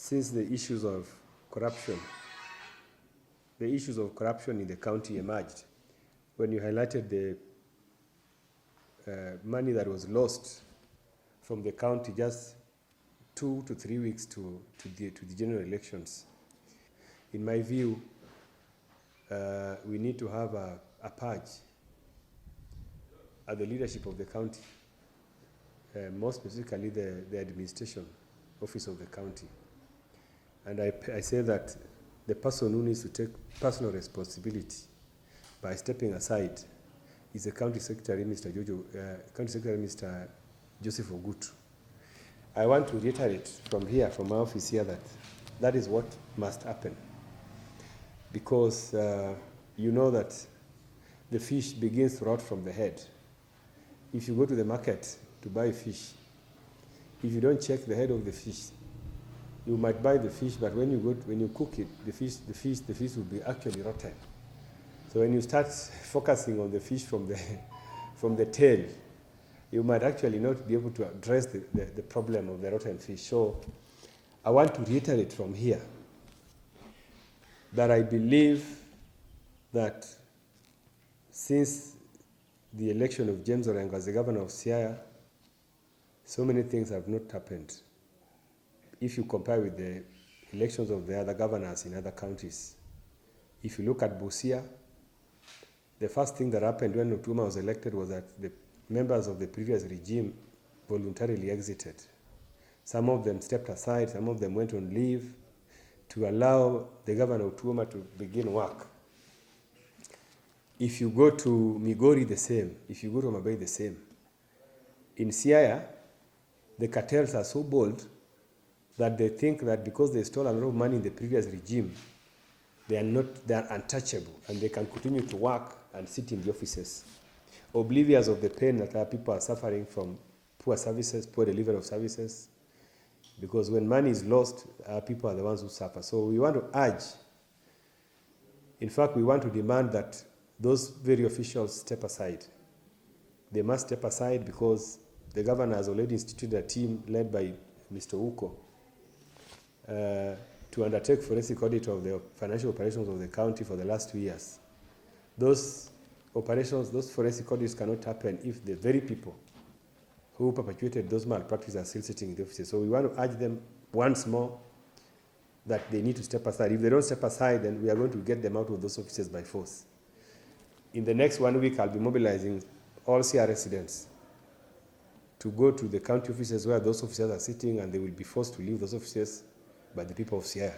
since the issues of corruption in the county emerged, when you highlighted the money that was lost from the county just 2 to 3 weeks to the general elections. In my view, we need to have a purge at the leadership of the county, more specifically the administration office of the county. And I say that the person who needs to take personal responsibility by stepping aside is the County Secretary, Mr. Joseph Ogutu. I want to reiterate from here, from my office here, that is what must happen. Because you know that the fish begins to rot from the head. If you go to the market to buy fish, if you don't check the head of the fish, you might buy the fish, but when you cook it, the fish will be actually rotten. So when you start focusing on the fish from the tail, you might actually not be able to address the problem of the rotten fish. So I want to reiterate from here that I believe that since the election of James Orengo as the governor of Siaya, so many things have not happened. If you compare with the elections of the other governors in other counties, if you look at Busia, the first thing that happened when Otuoma was elected was that the members of the previous regime voluntarily exited. Some of them stepped aside, some of them went on leave to allow the governor Otuoma to begin work. If you go to Migori, the same. If you go to Mabei, the same. In Siaya, the cartels are so bold that they think that because they stole a lot of money in the previous regime, they are untouchable and they can continue to work and sit in the offices, oblivious of the pain that our people are suffering from poor services, poor delivery of services. Because when money is lost, our people are the ones who suffer. So we want to urge, in fact, we want to demand that those very officials step aside. They must step aside because the governor has already instituted a team led by Mr. Uko to undertake forensic audit of the financial operations of the county for the last 2 years. Those operations, those forensic audits cannot happen if the very people who perpetuated those malpractices are still sitting in the offices. So we want to urge them once more that they need to step aside. If they don't step aside, then we are going to get them out of those offices by force. In the next 1 week, I'll be mobilizing all Siaya residents to go to the county offices where those officers are sitting, and they will be forced to leave those offices by the people of Siaya.